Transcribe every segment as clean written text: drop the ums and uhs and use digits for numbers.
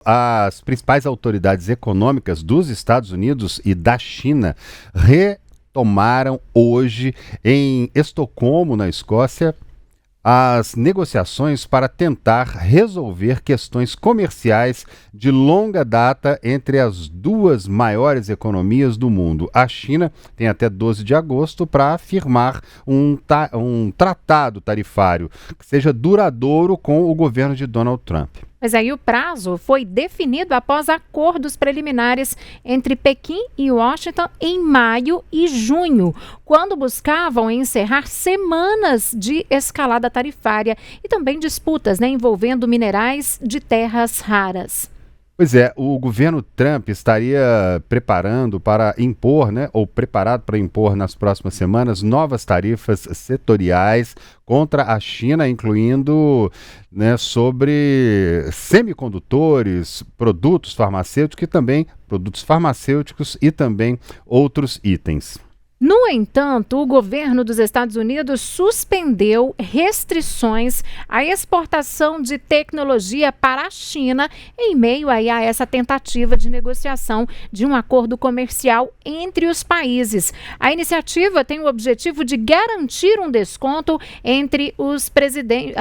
As principais autoridades econômicas dos Estados Unidos e da China retomaram hoje em Estocolmo, na Escócia, as negociações para tentar resolver questões comerciais de longa data entre as duas maiores economias do mundo. A China tem até 12 de agosto para firmar um tratado tarifário que seja duradouro com o governo de Donald Trump. Mas aí o prazo foi definido após acordos preliminares entre Pequim e Washington em maio e junho, quando buscavam encerrar semanas de escalada tarifária e também disputas, envolvendo minerais de terras raras. Pois é, o governo Trump estaria preparado para impor nas próximas semanas novas tarifas setoriais contra a China, incluindo sobre semicondutores, produtos farmacêuticos e também outros itens. No entanto, o governo dos Estados Unidos suspendeu restrições à exportação de tecnologia para a China em meio a essa tentativa de negociação de um acordo comercial entre os países. A iniciativa tem o objetivo de garantir um desconto entre os presidentes,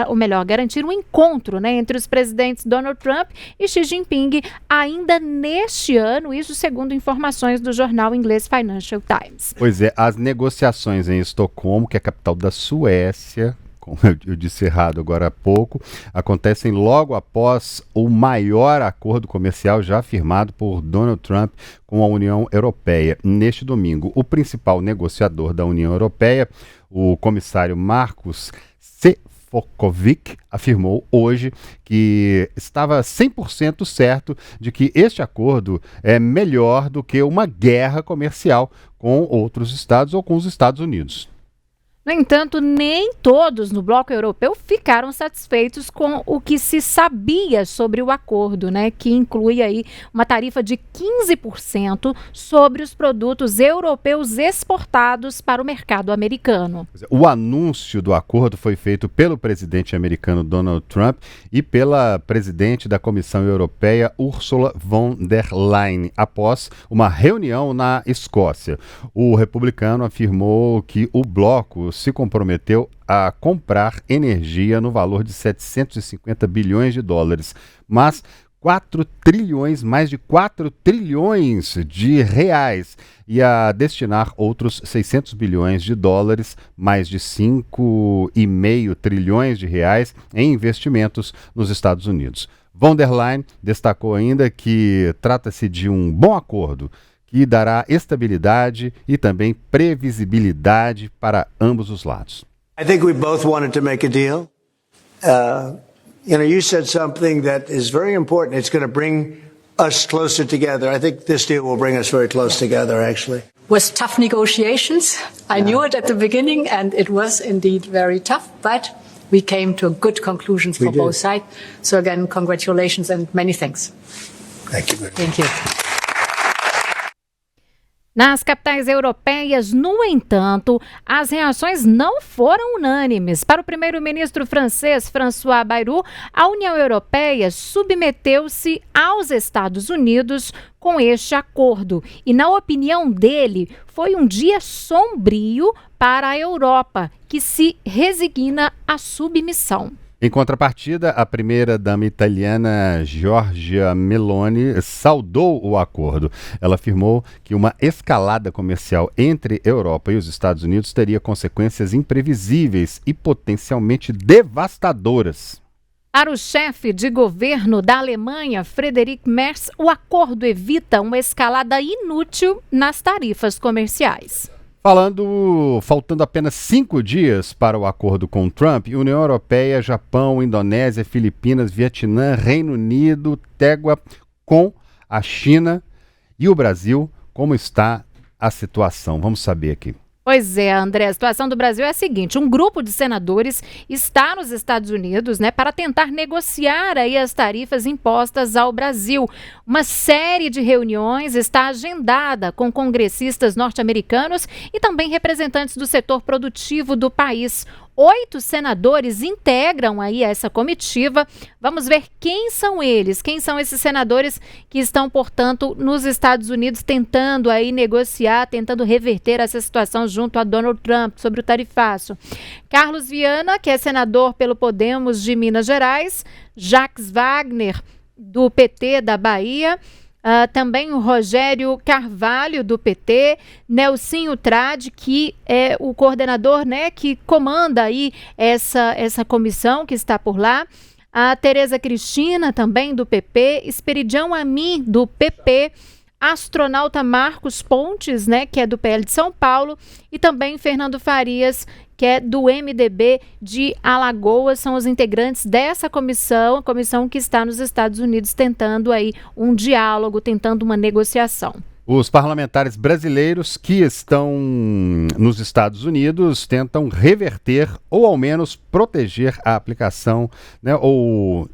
garantir um encontro, entre os presidentes Donald Trump e Xi Jinping ainda neste ano, isso segundo informações do jornal inglês Financial Times. Pois é. As negociações em Estocolmo, que é a capital da Suécia, como eu disse errado agora há pouco, acontecem logo após o maior acordo comercial já firmado por Donald Trump com a União Europeia. Neste domingo, o principal negociador da União Europeia, o comissário Markus Sefcovic, afirmou hoje que estava 100% certo de que este acordo é melhor do que uma guerra comercial com outros estados ou com os Estados Unidos. No entanto, nem todos no bloco europeu ficaram satisfeitos com o que se sabia sobre o acordo, que inclui aí uma tarifa de 15% sobre os produtos europeus exportados para o mercado americano. O anúncio do acordo foi feito pelo presidente americano Donald Trump e pela presidente da Comissão Europeia Ursula von der Leyen, após uma reunião na Escócia. O republicano afirmou que o bloco se comprometeu a comprar energia no valor de 750 bilhões de dólares, mas mais de 4 trilhões de reais, e a destinar outros 600 bilhões de dólares, mais de 5,5 trilhões de reais em investimentos nos Estados Unidos. Von der Leyen destacou ainda que trata-se de um bom acordo que dará estabilidade e também previsibilidade para ambos os lados. I think we both wanted to make a deal. You said something that is very important. It's going to bring us closer together. I think this deal will bring us very close together, actually. Was tough negotiations. I knew it at the beginning, and it was indeed very tough, but we came to good conclusions for both sides. So again, congratulations and many thanks. Thank you. Thank you. Nas capitais europeias, no entanto, as reações não foram unânimes. Para o primeiro-ministro francês François Bayrou, a União Europeia submeteu-se aos Estados Unidos com este acordo. E, na opinião dele, foi um dia sombrio para a Europa, que se resigna à submissão. Em contrapartida, a primeira-dama italiana Giorgia Meloni saudou o acordo. Ela afirmou que uma escalada comercial entre Europa e os Estados Unidos teria consequências imprevisíveis e potencialmente devastadoras. Para o chefe de governo da Alemanha, Friedrich Merz, o acordo evita uma escalada inútil nas tarifas comerciais. Faltando apenas 5 dias para o acordo com Trump, União Europeia, Japão, Indonésia, Filipinas, Vietnã, Reino Unido, Tégua, com a China e o Brasil, como está a situação? Vamos saber aqui. Pois é, André, a situação do Brasil é a seguinte: um grupo de senadores está nos Estados Unidos, para tentar negociar aí as tarifas impostas ao Brasil. Uma série de reuniões está agendada com congressistas norte-americanos e também representantes do setor produtivo do país. 8 senadores integram aí essa comitiva. Vamos ver quem são eles, quem são esses senadores que estão, portanto, nos Estados Unidos tentando aí negociar, tentando reverter essa situação junto a Donald Trump sobre o tarifaço. Carlos Viana, que é senador pelo Podemos de Minas Gerais, Jacques Wagner, do PT da Bahia, também o Rogério Carvalho, do PT, Nelsinho Trade, que é o coordenador, né, que comanda aí essa comissão que está por lá, a Tereza Cristina, também do PP, Esperidião Amin, do PP, astronauta Marcos Pontes, né, que é do PL de São Paulo, e também Fernando Farias, que é do MDB de Alagoas, são os integrantes dessa comissão, a comissão que está nos Estados Unidos tentando aí um diálogo, tentando uma negociação. Os parlamentares brasileiros que estão nos Estados Unidos tentam reverter ou ao menos proteger a aplicação, né, ou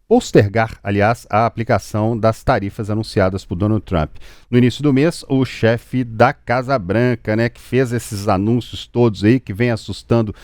postergar, aliás, a aplicação das tarifas anunciadas por Donald Trump. No início do mês, o chefe da Casa Branca, né, que fez esses anúncios todos aí, que vem assustando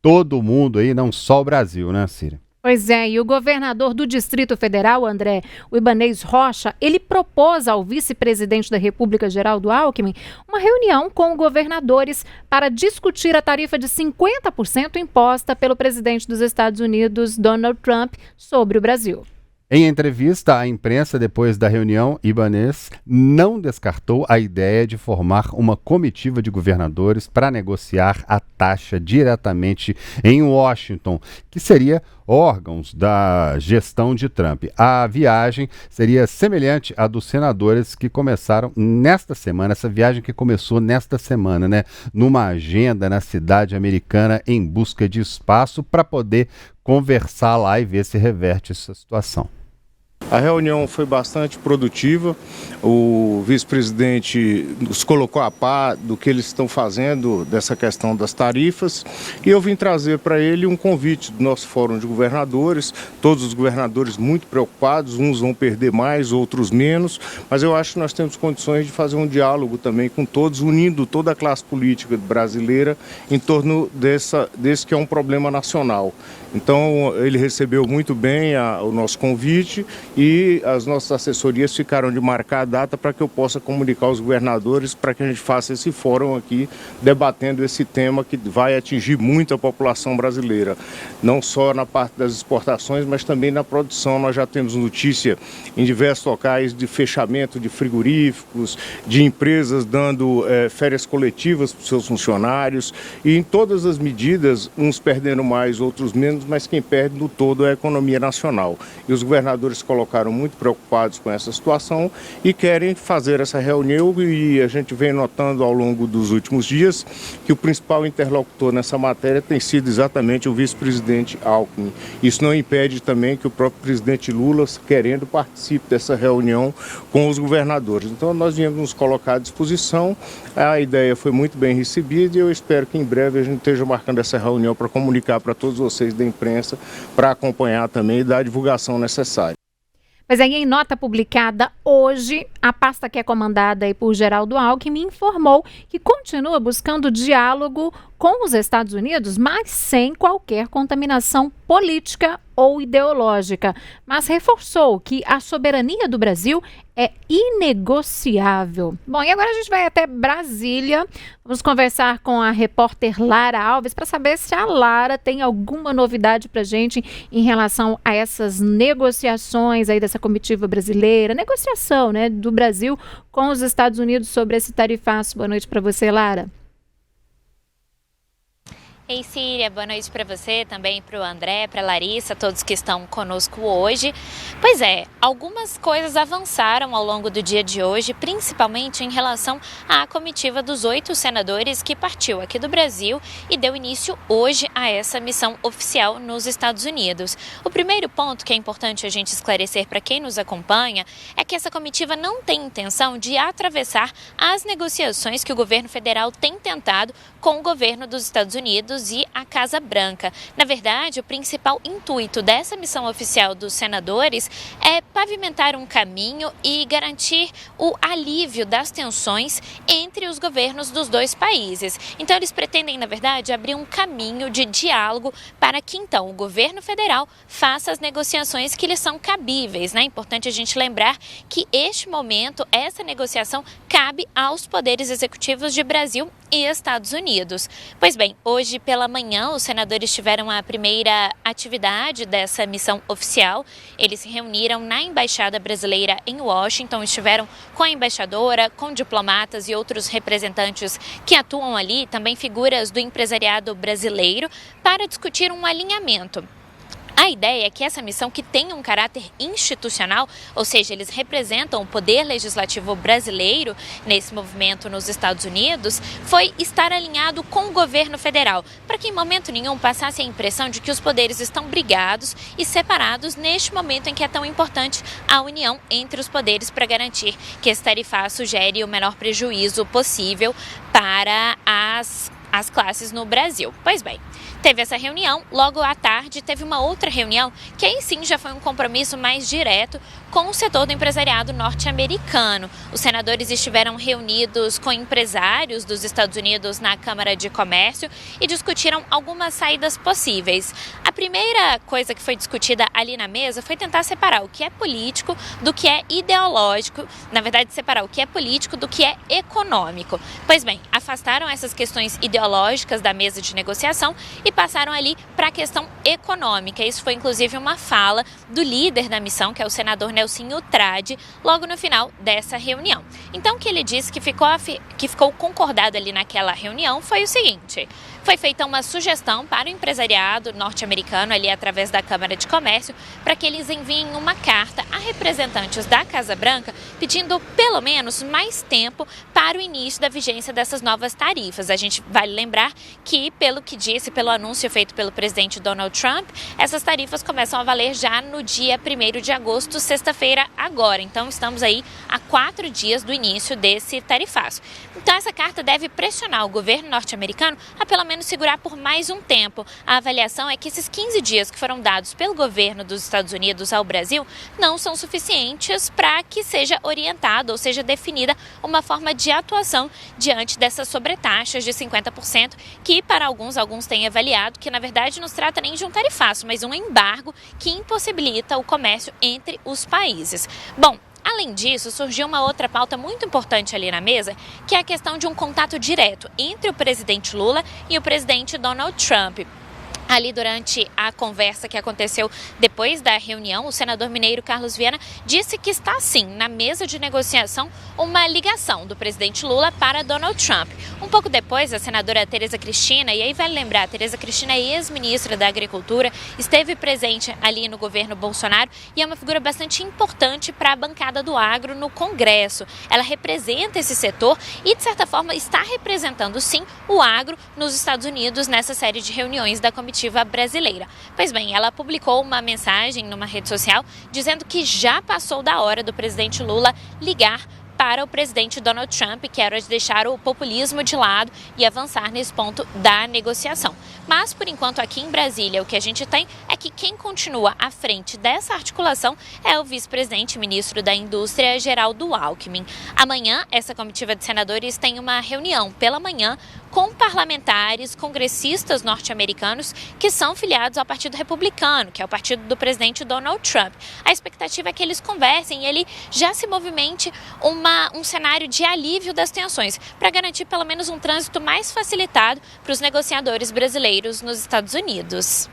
todo mundo aí, não só o Brasil, né, Círia? Pois é, e o governador do Distrito Federal, André, o Ibanez Rocha, ele propôs ao vice-presidente da República, Geraldo Alckmin, uma reunião com governadores para discutir a tarifa de 50% imposta pelo presidente dos Estados Unidos, Donald Trump, sobre o Brasil. Em entrevista à imprensa depois da reunião, Ibanez não descartou a ideia de formar uma comitiva de governadores para negociar a taxa diretamente em Washington, que seria órgãos da gestão de Trump. A viagem seria semelhante à dos senadores que começaram nesta semana, essa viagem que começou nesta semana, né? Numa agenda na cidade americana em busca de espaço para poder conversar lá e ver se reverte essa situação. A reunião foi bastante produtiva, o vice-presidente nos colocou a par do que eles estão fazendo dessa questão das tarifas e eu vim trazer para ele um convite do nosso fórum de governadores, todos os governadores muito preocupados, uns vão perder mais, outros menos, mas eu acho que nós temos condições de fazer um diálogo também com todos, unindo toda a classe política brasileira em torno desse que é um problema nacional. Então ele recebeu muito bem o nosso convite e as nossas assessorias ficaram de marcar a data para que eu possa comunicar aos governadores para que a gente faça esse fórum aqui debatendo esse tema que vai atingir muito a população brasileira. Não só na parte das exportações, mas também na produção. Nós já temos notícia em diversos locais de fechamento de frigoríficos, de empresas dando férias coletivas para os seus funcionários e em todas as medidas, uns perdendo mais, outros menos, mas quem perde no todo é a economia nacional. E os governadores se colocaram muito preocupados com essa situação e querem fazer essa reunião e a gente vem notando ao longo dos últimos dias que o principal interlocutor nessa matéria tem sido exatamente o vice-presidente Alckmin. Isso não impede também que o próprio presidente Lula, querendo, participe dessa reunião com os governadores. Então nós viemos nos colocar à disposição, a ideia foi muito bem recebida e eu espero que em breve a gente esteja marcando essa reunião para comunicar para todos vocês da imprensa, para acompanhar também e dar a divulgação necessária. Mas aí, em nota publicada hoje, a pasta que é comandada aí por Geraldo Alckmin informou que continua buscando diálogo com os Estados Unidos, mas sem qualquer contaminação política ou ideológica. Mas reforçou que a soberania do Brasil é inegociável. Bom, e agora a gente vai até Brasília. Vamos conversar com a repórter Lara Alves para saber se a Lara tem alguma novidade para a gente em relação a essas negociações aí dessa comitiva brasileira, negociação, né, do Brasil com os Estados Unidos sobre esse tarifaço. Boa noite para você, Lara. Ei, Círia, boa noite para você, também para o André, para a Larissa, todos que estão conosco hoje. Pois é, algumas coisas avançaram ao longo do dia de hoje, principalmente em relação à comitiva dos 8 senadores que partiu aqui do Brasil e deu início hoje a essa missão oficial nos Estados Unidos. O primeiro ponto que é importante a gente esclarecer para quem nos acompanha é que essa comitiva não tem intenção de atravessar as negociações que o governo federal tem tentado com o governo dos Estados Unidos e a Casa Branca. Na verdade, o principal intuito dessa missão oficial dos senadores é pavimentar um caminho e garantir o alívio das tensões entre os governos dos dois países. Então, eles pretendem, na verdade, abrir um caminho de diálogo para que, então, o governo federal faça as negociações que lhes são cabíveis, né? É importante a gente lembrar que, este momento, essa negociação cabe aos poderes executivos de Brasil e Estados Unidos. Pois bem, hoje pela manhã os senadores tiveram a primeira atividade dessa missão oficial. Eles se reuniram na Embaixada Brasileira em Washington, estiveram com a embaixadora, com diplomatas e outros representantes que atuam ali, também figuras do empresariado brasileiro, para discutir um alinhamento. A ideia é que essa missão, que tem um caráter institucional, ou seja, eles representam o poder legislativo brasileiro nesse movimento nos Estados Unidos, foi estar alinhado com o governo federal, para que em momento nenhum passasse a impressão de que os poderes estão brigados e separados neste momento em que é tão importante a união entre os poderes para garantir que esse tarifaço gere o menor prejuízo possível para as classes no Brasil. Pois bem, teve essa reunião, logo à tarde teve uma outra reunião que aí sim já foi um compromisso mais direto com o setor do empresariado norte-americano. Os senadores estiveram reunidos com empresários dos Estados Unidos na Câmara de Comércio e discutiram algumas saídas possíveis. A primeira coisa que foi discutida ali na mesa foi tentar separar o que é político do que é ideológico, na verdade separar o que é político do que é econômico. Pois bem, afastaram essas questões ideológicas da mesa de negociação e passaram ali para a questão econômica. Isso foi inclusive uma fala do líder da missão, que é o senador Nelsinho Trade, logo no final dessa reunião. Então, o que ele disse que ficou concordado ali naquela reunião foi o seguinte: foi feita uma sugestão para o empresariado norte-americano, ali através da Câmara de Comércio, para que eles enviem uma carta a representantes da Casa Branca pedindo pelo menos mais tempo para o início da vigência dessas novas tarifas. A gente vale lembrar que, pelo que disse, pelo anúncio feito pelo presidente Donald Trump, essas tarifas começam a valer já no dia 1º de agosto, sexta-feira agora. Então, estamos aí a 4 dias do início desse tarifaço. Então, essa carta deve pressionar o governo norte-americano a pelo menos segurar por mais um tempo. A avaliação é que esses 15 dias que foram dados pelo governo dos Estados Unidos ao Brasil não são suficientes para que seja orientado ou seja definida uma forma de atuação diante dessas sobretaxas de 50%, que para alguns têm avaliado que na verdade não se trata nem de um tarifaço, mas um embargo que impossibilita o comércio entre os países. Bom, além disso, surgiu uma outra pauta muito importante ali na mesa, que é a questão de um contato direto entre o presidente Lula e o presidente Donald Trump. Ali, durante a conversa que aconteceu depois da reunião, o senador mineiro Carlos Viana disse que está, sim, na mesa de negociação, uma ligação do presidente Lula para Donald Trump. Um pouco depois, a senadora Tereza Cristina, e aí vale lembrar, Tereza Cristina é ex-ministra da Agricultura, esteve presente ali no governo Bolsonaro e é uma figura bastante importante para a bancada do agro no Congresso. Ela representa esse setor e, de certa forma, está representando, sim, o agro nos Estados Unidos nessa série de reuniões da comitiva brasileira. Pois bem, ela publicou uma mensagem numa rede social dizendo que já passou da hora do presidente Lula ligar para o presidente Donald Trump, que era de deixar o populismo de lado e avançar nesse ponto da negociação. Mas, por enquanto, aqui em Brasília, o que a gente tem é que quem continua à frente dessa articulação é o vice-presidente e ministro da Indústria, Geraldo Alckmin. Amanhã, essa comitiva de senadores tem uma reunião pela manhã com parlamentares, congressistas norte-americanos que são filiados ao Partido Republicano, que é o partido do presidente Donald Trump. A expectativa é que eles conversem e ele já se movimente um cenário de alívio das tensões, para garantir pelo menos um trânsito mais facilitado para os negociadores brasileiros nos Estados Unidos.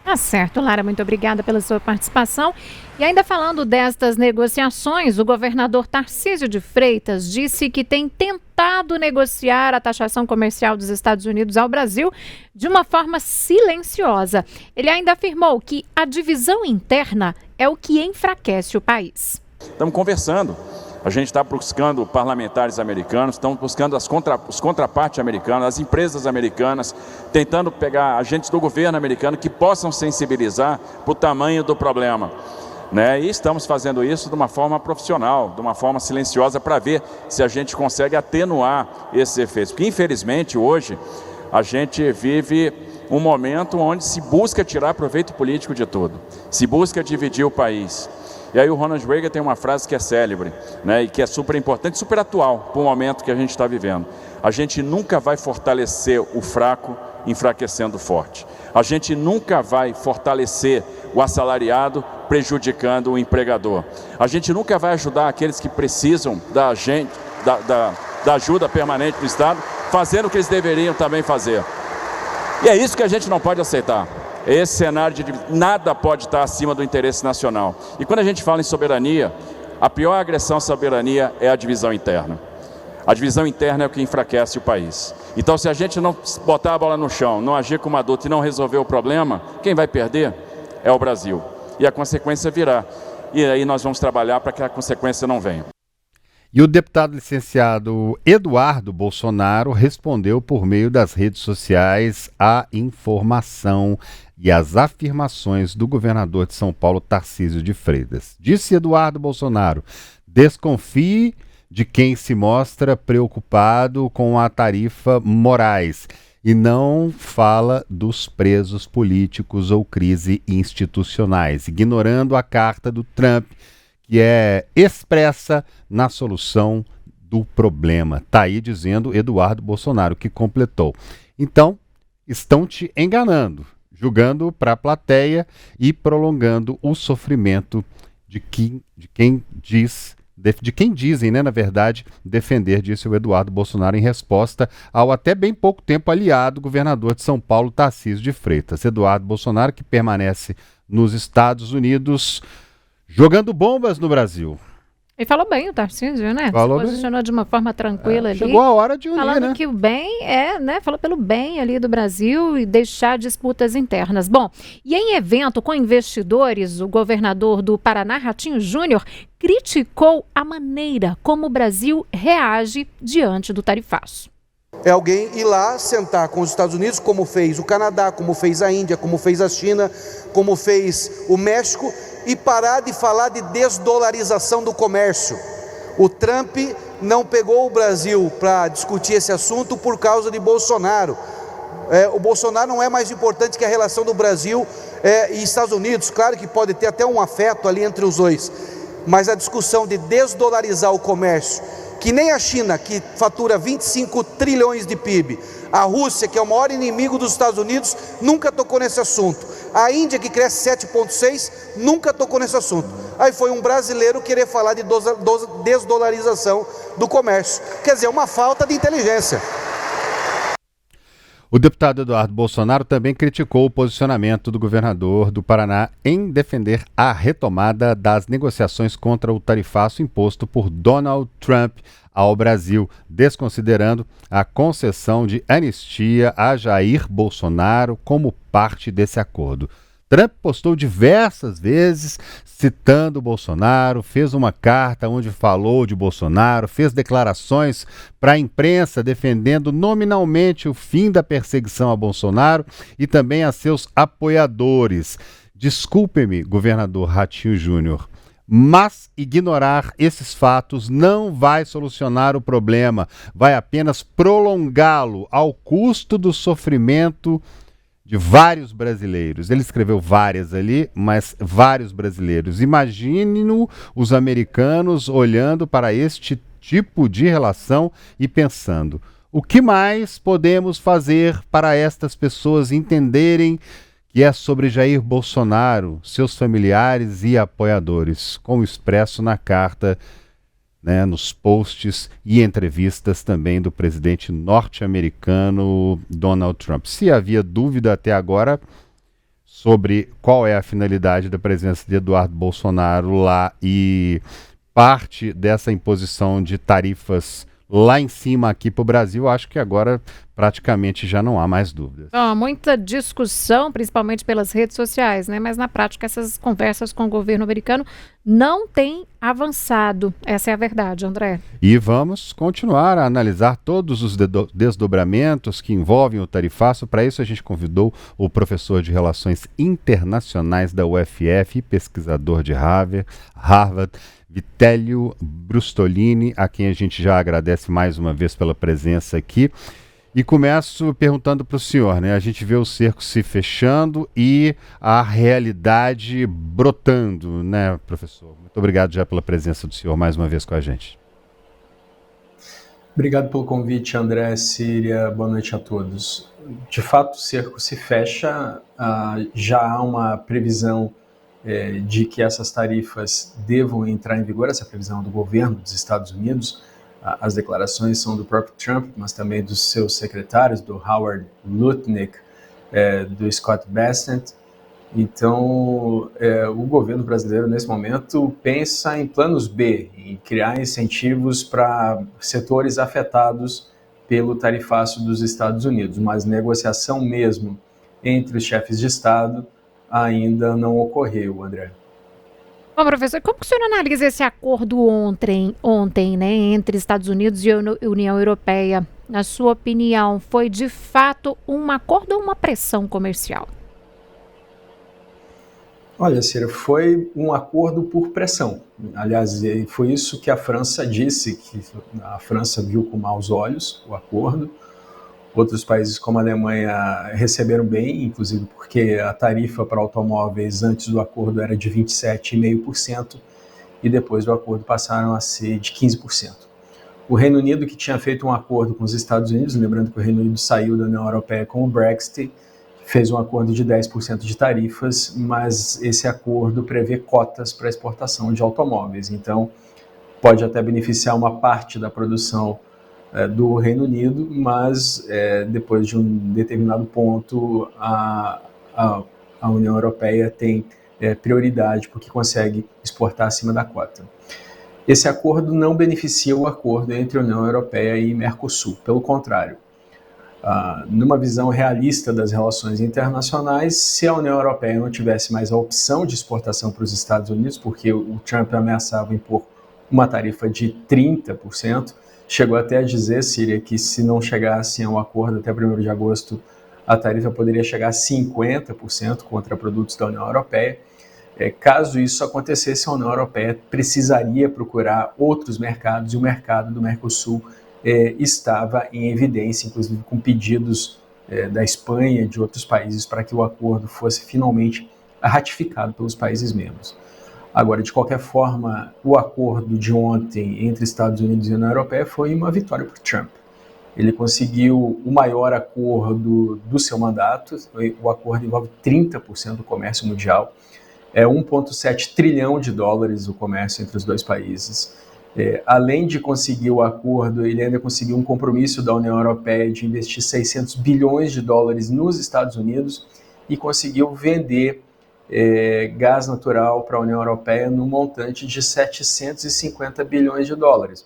Tá certo, Lara, muito obrigada pela sua participação. E ainda falando destas negociações, o governador Tarcísio de Freitas disse que tem tentado negociar a taxação comercial dos Estados Unidos ao Brasil de uma forma silenciosa. Ele ainda afirmou que a divisão interna é o que enfraquece o país. Estamos conversando. A gente está buscando parlamentares americanos, estamos buscando os contrapartes americanos, as empresas americanas, tentando pegar agentes do governo americano que possam sensibilizar para o tamanho do problema. E estamos fazendo isso de uma forma profissional, de uma forma silenciosa, para ver se a gente consegue atenuar esses efeitos. Porque, infelizmente, hoje, a gente vive um momento onde se busca tirar proveito político de tudo, se busca dividir o país. E aí o Ronald Reagan tem uma frase que é célebre, né, e que é super importante, super atual para o momento que a gente está vivendo. A gente nunca vai fortalecer o fraco enfraquecendo o forte. A gente nunca vai fortalecer o assalariado prejudicando o empregador. A gente nunca vai ajudar aqueles que precisam da ajuda permanente do Estado, fazendo o que eles deveriam também fazer. E é isso que a gente não pode aceitar. Esse cenário de nada pode estar acima do interesse nacional. E quando a gente fala em soberania, a pior agressão à soberania é a divisão interna. A divisão interna é o que enfraquece o país. Então, se a gente não botar a bola no chão, não agir como adulto e não resolver o problema, quem vai perder é o Brasil. E a consequência virá. E aí nós vamos trabalhar para que a consequência não venha. E o deputado licenciado Eduardo Bolsonaro respondeu por meio das redes sociais à informação e às afirmações do governador de São Paulo, Tarcísio de Freitas. Disse Eduardo Bolsonaro: desconfie de quem se mostra preocupado com a tarifa Moraes e não fala dos presos políticos ou crise institucionais, ignorando a carta do Trump, que é expressa na solução do problema. Está aí dizendo Eduardo Bolsonaro, que completou. Então, estão te enganando, julgando para a plateia e prolongando o sofrimento de quem dizem, né, na verdade, defender, disse o Eduardo Bolsonaro em resposta ao até bem pouco tempo aliado governador de São Paulo, Tarcísio de Freitas. Eduardo Bolsonaro, que permanece nos Estados Unidos, jogando bombas no Brasil. E falou bem o Tarcísio, né? Falou se posicionou de uma forma tranquila ali. Chegou a hora de unir, falando né? que o bem falou pelo bem ali do Brasil e deixar disputas internas. Bom, e em evento com investidores, o governador do Paraná, Ratinho Júnior, criticou a maneira como o Brasil reage diante do tarifaço. É alguém ir lá sentar com os Estados Unidos, como fez o Canadá, como fez a Índia, como fez a China, como fez o México, e parar de falar de desdolarização do comércio. O Trump não pegou o Brasil para discutir esse assunto por causa de Bolsonaro. O Bolsonaro não é mais importante que a relação do Brasil e Estados Unidos. Claro que pode ter até um afeto ali entre os dois, mas a discussão de desdolarizar o comércio, que nem a China, que fatura 25 trilhões de PIB, a Rússia, que é o maior inimigo dos Estados Unidos, nunca tocou nesse assunto. A Índia, que cresce 7,6, nunca tocou nesse assunto. Aí foi um brasileiro querer falar de desdolarização do comércio. Quer dizer, uma falta de inteligência. O deputado Eduardo Bolsonaro também criticou o posicionamento do governador do Paraná em defender a retomada das negociações contra o tarifaço imposto por Donald Trump ao Brasil, desconsiderando a concessão de anistia a Jair Bolsonaro como parte desse acordo. Trump postou diversas vezes citando Bolsonaro, fez uma carta onde falou de Bolsonaro, fez declarações para a imprensa defendendo nominalmente o fim da perseguição a Bolsonaro e também a seus apoiadores. Desculpe-me, governador Ratinho Júnior, mas ignorar esses fatos não vai solucionar o problema, vai apenas prolongá-lo ao custo do sofrimento de vários brasileiros. Ele escreveu várias ali, mas vários brasileiros. Imagine-no os americanos olhando para este tipo de relação e pensando: o que mais podemos fazer para estas pessoas entenderem que é sobre Jair Bolsonaro, seus familiares e apoiadores, como expresso na carta, nos posts e entrevistas também do presidente norte-americano Donald Trump. Se havia dúvida até agora sobre qual é a finalidade da presença de Eduardo Bolsonaro lá e parte dessa imposição de tarifas lá em cima aqui para o Brasil, acho que agora praticamente já não há mais dúvidas. Muita discussão, principalmente pelas redes sociais, né? Mas na prática essas conversas com o governo americano não têm avançado. Essa é a verdade, André. E vamos continuar a analisar todos os desdobramentos que envolvem o tarifaço. Para isso a gente convidou o professor de Relações Internacionais da UFF e pesquisador de Harvard, Vitélio Brustolini, a quem a gente já agradece mais uma vez pela presença aqui. E começo perguntando para o senhor, né? A gente vê o cerco se fechando e a realidade brotando, né, professor? Muito obrigado já pela presença do senhor mais uma vez com a gente. Obrigado pelo convite, André, Síria, boa noite a todos. De fato, o cerco se fecha, já há uma previsão de que essas tarifas devam entrar em vigor, essa previsão do governo dos Estados Unidos. As declarações são do próprio Trump, mas também dos seus secretários, do Howard Lutnick, do Scott Bessent. Então, o governo brasileiro, nesse momento, pensa em planos B, em criar incentivos para setores afetados pelo tarifaço dos Estados Unidos, mas negociação mesmo entre os chefes de Estado ainda não ocorreu, André. Bom, professor, como que o senhor analisa esse acordo ontem, né, entre Estados Unidos e União Europeia? Na sua opinião, foi de fato um acordo ou uma pressão comercial? Olha, Cira, foi um acordo por pressão. Aliás, foi isso que a França disse, que a França viu com maus olhos o acordo. Outros países como a Alemanha receberam bem, inclusive porque a tarifa para automóveis antes do acordo era de 27,5% e depois do acordo passaram a ser de 15%. O Reino Unido, que tinha feito um acordo com os Estados Unidos, lembrando que o Reino Unido saiu da União Europeia com o Brexit, fez um acordo de 10% de tarifas, mas esse acordo prevê cotas para exportação de automóveis. Então, pode até beneficiar uma parte da produção do Reino Unido, mas depois de um determinado ponto a União Europeia tem prioridade porque consegue exportar acima da cota. Esse acordo não beneficia o acordo entre a União Europeia e Mercosul, pelo contrário. Numa visão realista das relações internacionais, se a União Europeia não tivesse mais a opção de exportação para os Estados Unidos, porque o Trump ameaçava impor uma tarifa de 30%, chegou até a dizer, Síria, que se não chegasse a um acordo até 1º de agosto, a tarifa poderia chegar a 50% contra produtos da União Europeia. Caso isso acontecesse, a União Europeia precisaria procurar outros mercados e o mercado do Mercosul estava em evidência, inclusive com pedidos da Espanha e de outros países para que o acordo fosse finalmente ratificado pelos países membros. Agora, de qualquer forma, o acordo de ontem entre Estados Unidos e União Europeia foi uma vitória para o Trump. Ele conseguiu o maior acordo do seu mandato, o acordo envolve 30% do comércio mundial, 1,7 trilhão de dólares o comércio entre os dois países. Além de conseguir o acordo, ele ainda conseguiu um compromisso da União Europeia de investir 600 bilhões de dólares nos Estados Unidos e conseguiu vender gás natural para a União Europeia no montante de 750 bilhões de dólares.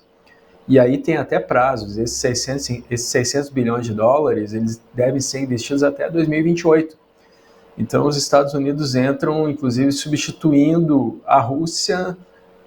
E aí tem até prazos, esses 600 bilhões de dólares eles devem ser investidos até 2028. Então os Estados Unidos entram, inclusive, substituindo a Rússia,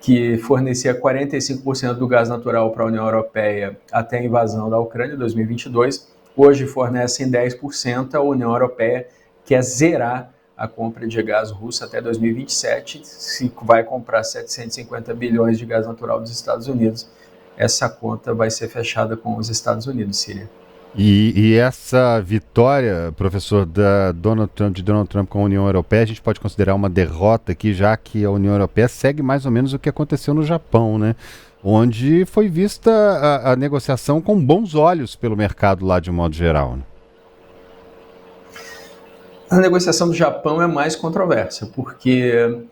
que fornecia 45% do gás natural para a União Europeia até a invasão da Ucrânia em 2022. Hoje fornecem 10%, a União Europeia quer zerar a compra de gás russo até 2027, se vai comprar 750 bilhões de gás natural dos Estados Unidos, essa conta vai ser fechada com os Estados Unidos, Síria. E essa vitória, professor, de Donald Trump com a União Europeia, a gente pode considerar uma derrota aqui, já que a União Europeia segue mais ou menos o que aconteceu no Japão, né? Onde foi vista a negociação com bons olhos pelo mercado lá de modo geral, né? A negociação do Japão é mais controversa, porque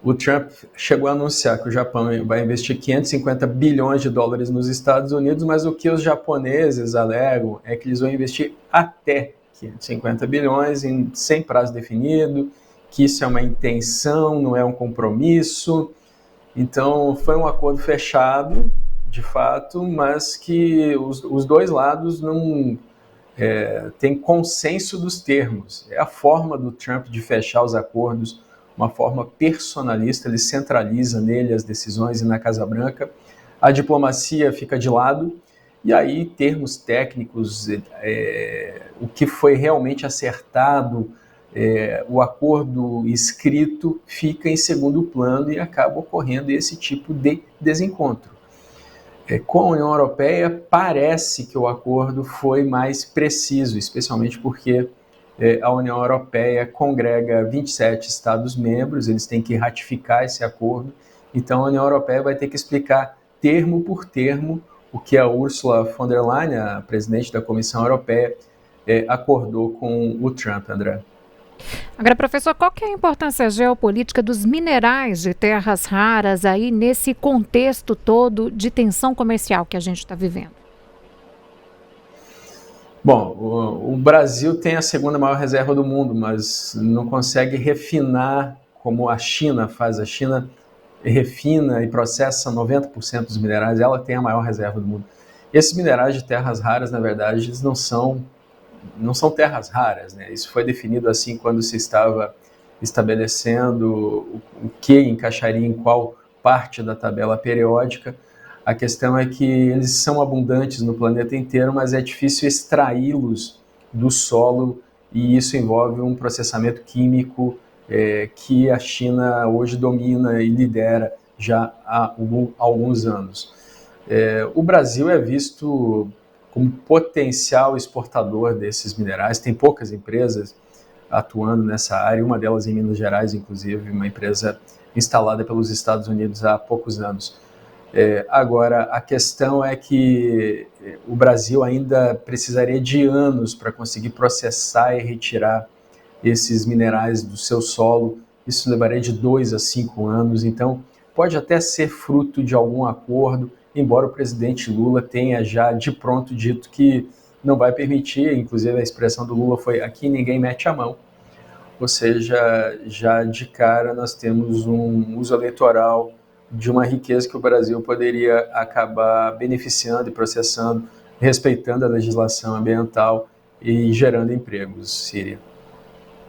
o Trump chegou a anunciar que o Japão vai investir 550 bilhões de dólares nos Estados Unidos, mas o que os japoneses alegam é que eles vão investir até 550 bilhões sem prazo definido, que isso é uma intenção, não é um compromisso. Então foi um acordo fechado, de fato, mas que os dois lados não têm consenso dos termos. É a forma do Trump de fechar os acordos, uma forma personalista, ele centraliza nele as decisões e na Casa Branca. A diplomacia fica de lado, e aí termos técnicos, o que foi realmente acertado, o acordo escrito fica em segundo plano e acaba ocorrendo esse tipo de desencontro. Com a União Europeia, parece que o acordo foi mais preciso, especialmente porque a União Europeia congrega 27 Estados-membros, eles têm que ratificar esse acordo, então a União Europeia vai ter que explicar termo por termo o que a Ursula von der Leyen, a presidente da Comissão Europeia, acordou com o Trump, André. Agora, professor, qual que é a importância geopolítica dos minerais de terras raras aí nesse contexto todo de tensão comercial que a gente está vivendo? Bom, o Brasil tem a segunda maior reserva do mundo, mas não consegue refinar como a China faz. A China refina e processa 90% dos minerais, ela tem a maior reserva do mundo. Esses minerais de terras raras, na verdade, eles não são terras raras, né? Isso foi definido assim quando se estava estabelecendo o que encaixaria em qual parte da tabela periódica. A questão é que eles são abundantes no planeta inteiro, mas é difícil extraí-los do solo e isso envolve um processamento químico que a China hoje domina e lidera já há alguns anos. O Brasil é visto como potencial exportador desses minerais, tem poucas empresas atuando nessa área, uma delas em Minas Gerais, inclusive, uma empresa instalada pelos Estados Unidos há poucos anos. Agora, a questão é que o Brasil ainda precisaria de anos para conseguir processar e retirar esses minerais do seu solo. Isso levaria de 2 a 5 anos, então pode até ser fruto de algum acordo, embora o presidente Lula tenha já de pronto dito que não vai permitir, inclusive a expressão do Lula foi aqui ninguém mete a mão, ou seja, já de cara nós temos um uso eleitoral de uma riqueza que o Brasil poderia acabar beneficiando e processando, respeitando a legislação ambiental e gerando empregos, Síria.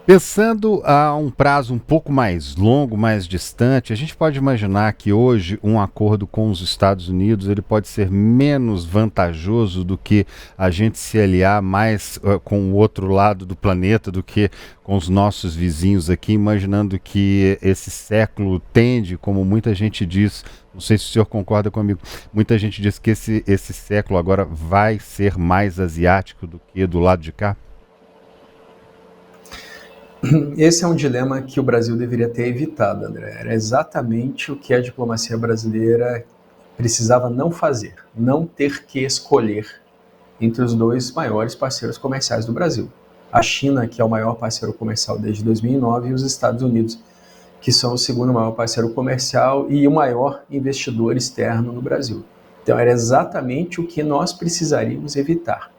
Pensando a um prazo um pouco mais longo, mais distante, a gente pode imaginar que hoje um acordo com os Estados Unidos ele pode ser menos vantajoso do que a gente se aliar mais com o outro lado do planeta do que com os nossos vizinhos aqui, imaginando que esse século tende, como muita gente diz, não sei se o senhor concorda comigo, muita gente diz que esse século agora vai ser mais asiático do que do lado de cá? Esse é um dilema que o Brasil deveria ter evitado, André. Era exatamente o que a diplomacia brasileira precisava não fazer, não ter que escolher entre os dois maiores parceiros comerciais do Brasil. A China, que é o maior parceiro comercial desde 2009, e os Estados Unidos, que são o segundo maior parceiro comercial e o maior investidor externo no Brasil. Então era exatamente o que nós precisaríamos evitar.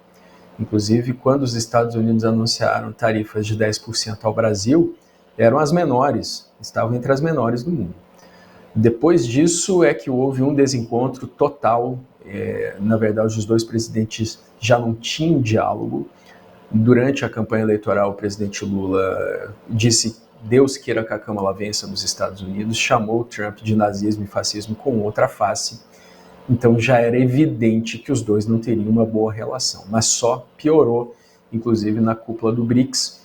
Inclusive, quando os Estados Unidos anunciaram tarifas de 10% ao Brasil, eram as menores, estavam entre as menores do mundo. Depois disso é que houve um desencontro total, na verdade os dois presidentes já não tinham diálogo. Durante a campanha eleitoral, o presidente Lula disse Deus queira que a Câmara vença nos Estados Unidos, chamou o Trump de nazismo e fascismo com outra face. Então já era evidente que os dois não teriam uma boa relação, mas só piorou, inclusive na cúpula do BRICS,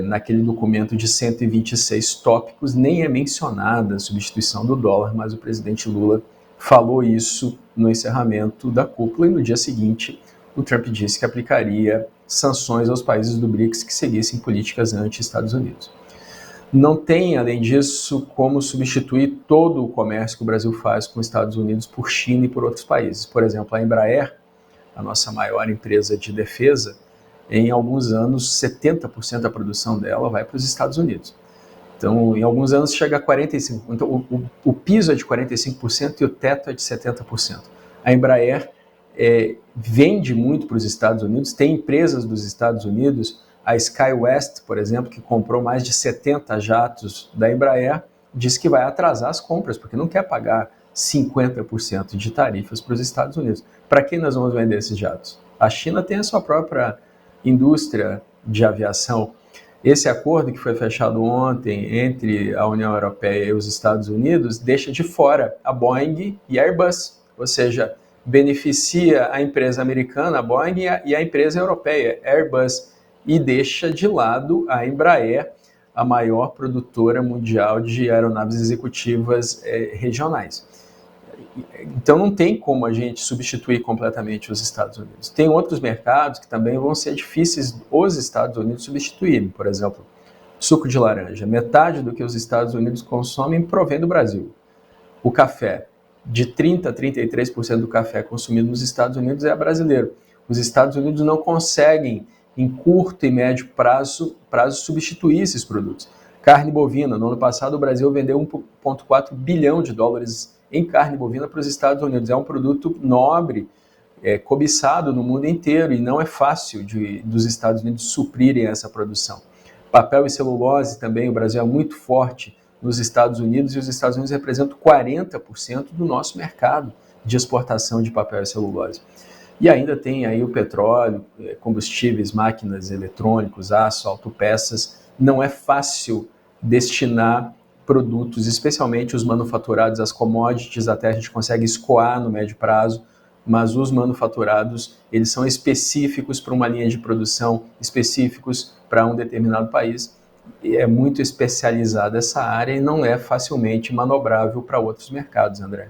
naquele documento de 126 tópicos, nem é mencionada a substituição do dólar, mas o presidente Lula falou isso no encerramento da cúpula e no dia seguinte o Trump disse que aplicaria sanções aos países do BRICS que seguissem políticas anti-Estados Unidos. Não tem, além disso, como substituir todo o comércio que o Brasil faz com os Estados Unidos por China e por outros países. Por exemplo, a Embraer, a nossa maior empresa de defesa, em alguns anos, 70% da produção dela vai para os Estados Unidos. Então, em alguns anos, chega a 45%. Então, o piso é de 45% e o teto é de 70%. A Embraer vende muito para os Estados Unidos, tem empresas dos Estados Unidos. A SkyWest, por exemplo, que comprou mais de 70 jatos da Embraer, diz que vai atrasar as compras, porque não quer pagar 50% de tarifas para os Estados Unidos. Para quem nós vamos vender esses jatos? A China tem a sua própria indústria de aviação. Esse acordo que foi fechado ontem entre a União Europeia e os Estados Unidos deixa de fora a Boeing e a Airbus, ou seja, beneficia a empresa americana, a Boeing, e a empresa europeia, Airbus, e deixa de lado a Embraer, a maior produtora mundial de aeronaves executivas regionais. Então não tem como a gente substituir completamente os Estados Unidos. Tem outros mercados que também vão ser difíceis os Estados Unidos substituírem. Por exemplo, suco de laranja. Metade do que os Estados Unidos consomem provém do Brasil. O café. De 30% a 33% do café consumido nos Estados Unidos é brasileiro. Os Estados Unidos não conseguem, em curto e médio prazo substituir esses produtos. Carne bovina. No ano passado, o Brasil vendeu 1,4 bilhão de dólares em carne bovina para os Estados Unidos. É um produto nobre, cobiçado no mundo inteiro, e não é fácil dos Estados Unidos suprirem essa produção. Papel e celulose também, o Brasil é muito forte nos Estados Unidos, e os Estados Unidos representam 40% do nosso mercado de exportação de papel e celulose. E ainda tem aí o petróleo, combustíveis, máquinas, eletrônicos, aço, autopeças. Não é fácil destinar produtos, especialmente os manufaturados, as commodities, até a gente consegue escoar no médio prazo, mas os manufaturados, eles são específicos para uma linha de produção, específicos para um determinado país. E é muito especializada essa área e não é facilmente manobrável para outros mercados, André.